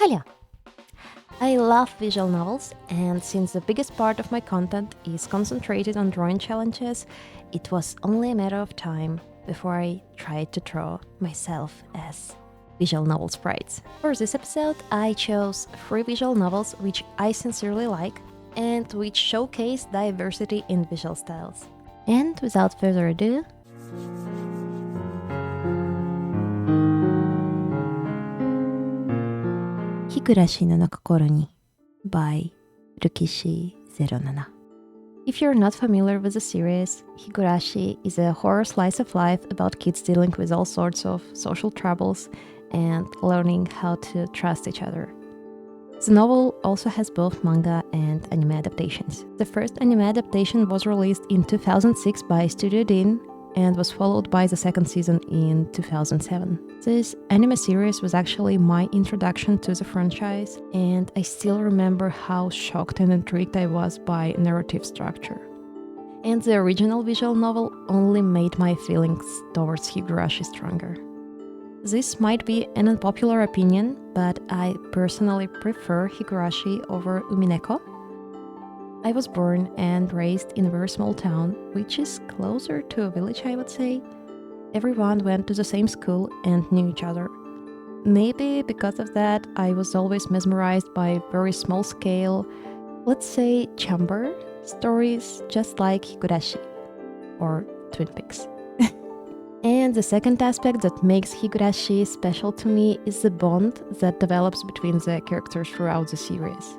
Halö! I love visual novels, and since the biggest part of my content is concentrated on drawing challenges, it was only a matter of time before I tried to draw myself as visual novel sprites. For this episode, I chose 3 visual novels which I sincerely like and which showcase diversity in visual styles. And without further ado, Higurashi no Nakokoro ni by Rukishi07. If you're not familiar with the series, Higurashi is a horror slice of life about kids dealing with all sorts of social troubles and learning how to trust each other. The novel also has both manga and anime adaptations. The first anime adaptation was released in 2006 by Studio Dean and was followed by the second season in 2007. This anime series was actually my introduction to the franchise, and I still remember how shocked and intrigued I was by narrative structure. And the original visual novel only made my feelings towards Higurashi stronger. This might be an unpopular opinion, but I personally prefer Higurashi over Umineko. I was born and raised in a very small town, which is closer to a village, I would say. Everyone went to the same school and knew each other. Maybe because of that, I was always mesmerized by very small scale, let's say chamber stories, just like Higurashi or Twin Peaks. And the second aspect that makes Higurashi special to me is the bond that develops between the characters throughout the series.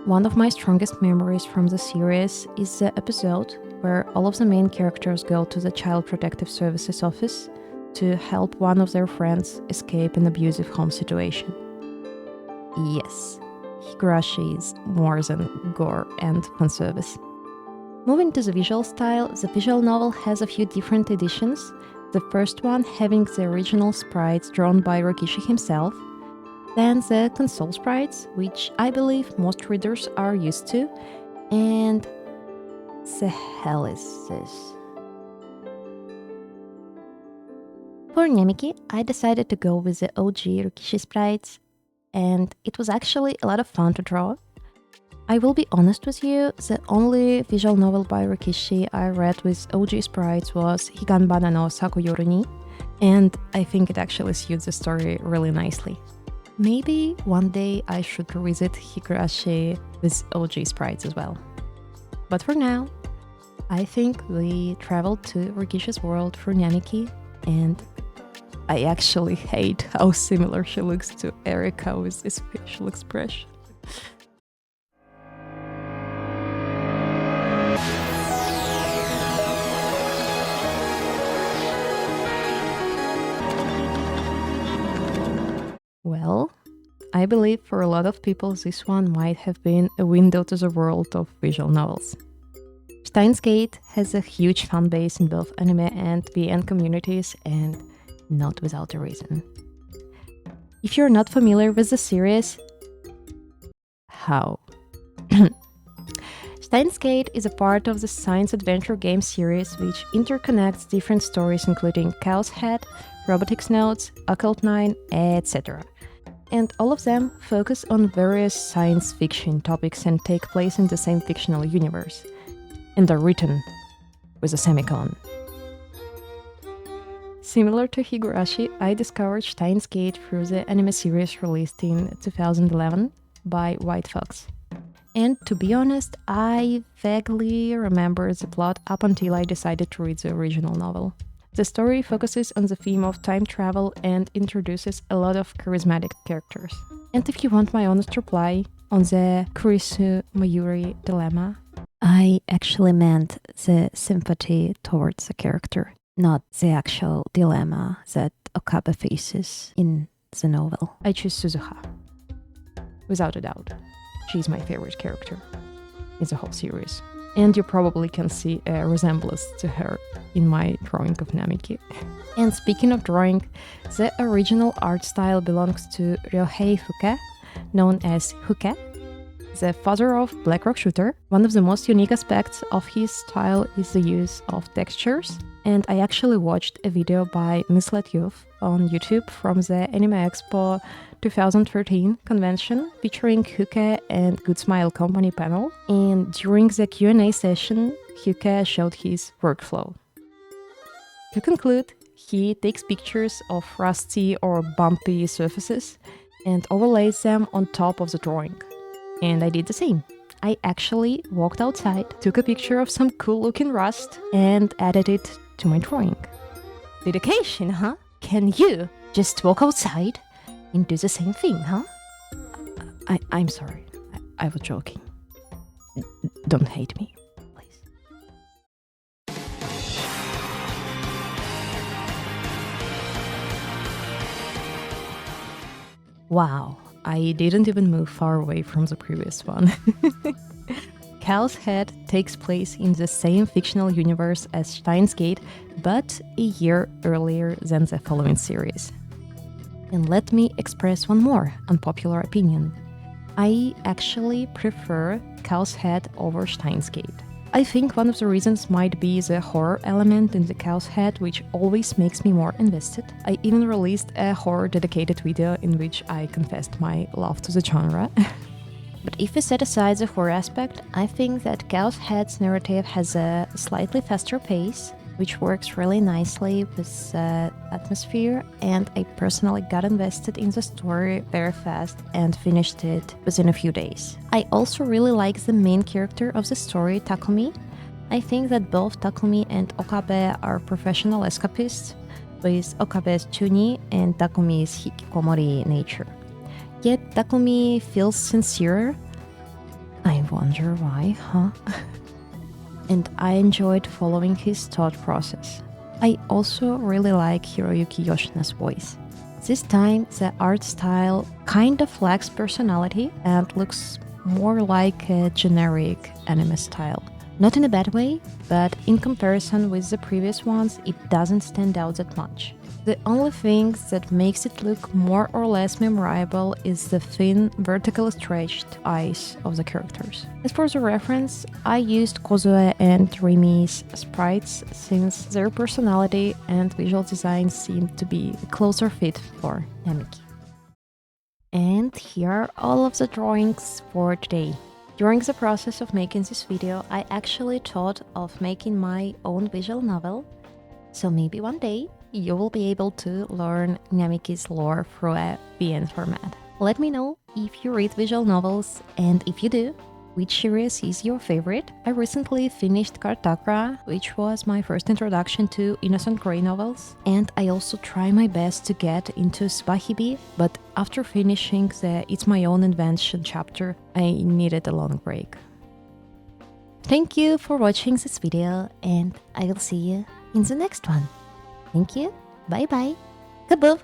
One of my strongest memories from the series is the episode where all of the main characters go to the Child Protective Services office to help one of their friends escape an abusive home situation. Yes, Higurashi is more than gore and fanservice. Moving to the visual style, the visual novel has a few different editions, the first one having the original sprites drawn by Rikishi himself, then the console sprites, which I believe most readers are used to, and the hell is this? For Namiki, I decided to go with the OG Rikishi sprites, and it was actually a lot of fun to draw. I will be honest with you, the only visual novel by Rikishi I read with OG sprites was Higanbana no Sakuyoru ni, and I think it actually suits the story really nicely. Maybe one day I should revisit Higurashi with OG sprites as well. But for now, I think we traveled to Rikishi's world for Namiki, and I actually hate how similar she looks to Erika with this facial expression. Well, I believe for a lot of people this one might have been a window to the world of visual novels. Steins Gate has a huge fan base in both anime and VN communities, and not without a reason. If you're not familiar with the series, how? Steins Gate is a part of the science adventure game series which interconnects different stories including Chaos Head, Robotics Notes, Occult 9, etc. And all of them focus on various science fiction topics and take place in the same fictional universe, and are written with a semicolon. Similar to Higurashi, I discovered Steins Gate through the anime series released in 2011 by White Fox. And to be honest, I vaguely remember the plot up until I decided to read the original novel. The story focuses on the theme of time travel and introduces a lot of charismatic characters. And if you want my honest reply on the Kurisu Mayuri dilemma, I actually meant the sympathy towards the character, not the actual dilemma that Okabe faces in the novel. I choose Suzuha. Without a doubt. She's my favorite character in the whole series. And you probably can see a resemblance to her in my drawing of Namiki. And speaking of drawing, the original art style belongs to Ryohei Fuke, known as Fuke, the father of Black Rock Shooter. One of the most unique aspects of his style is the use of textures. And I actually watched a video by Miss Let Youth on YouTube from the Anime Expo 2013 convention featuring Halö and Good Smile Company panel, and during the Q&A session, Halö showed his workflow. To conclude, he takes pictures of rusty or bumpy surfaces and overlays them on top of the drawing. And I did the same. I actually walked outside, took a picture of some cool-looking rust, and added it to my drawing. Dedication, huh? Can you just walk outside and do the same thing, huh? I'm sorry. I was joking. Don't hate me, please. Wow, I didn't even move far away from the previous one. Cal's Head takes place in the same fictional universe as Steins Gate, but a year earlier than the following series. And let me express one more unpopular opinion. I actually prefer Cal's Head over Steins Gate. I think one of the reasons might be the horror element in the Cal's Head, which always makes me more invested. I even released a horror dedicated video in which I confessed my love to the genre. But if we set aside the horror aspect, I think that Cal's Head's narrative has a slightly faster pace, which works really nicely with the atmosphere, and I personally got invested in the story very fast and finished it within a few days. I also really like the main character of the story, Takumi. I think that both Takumi and Okabe are professional escapists, with Okabe's chuni and Takumi's hikikomori nature. Yet Takumi feels sincere. I wonder why, huh? And I enjoyed following his thought process. I also really like Hiroyuki Yoshina's voice. This time, the art style kind of lacks personality and looks more like a generic anime style. Not in a bad way, but in comparison with the previous ones, it doesn't stand out that much. The only thing that makes it look more or less memorable is the thin, vertically stretched eyes of the characters. As for the reference, I used Kozue and Rimi's sprites since their personality and visual design seemed to be a closer fit for Namiki. And here are all of the drawings for today. During the process of making this video, I actually thought of making my own visual novel, so maybe one day you will be able to learn Namiki's lore through a VN format. Let me know if you read visual novels, and if you do, which series is your favorite. I recently finished Kartakra, which was my first introduction to Innocent Grey novels, and I also try my best to get into Subahibi, but after finishing the It's My Own Invention chapter, I needed a long break. Thank you for watching this video, and I will see you in the next one. Thank you, bye bye, KABOOFF!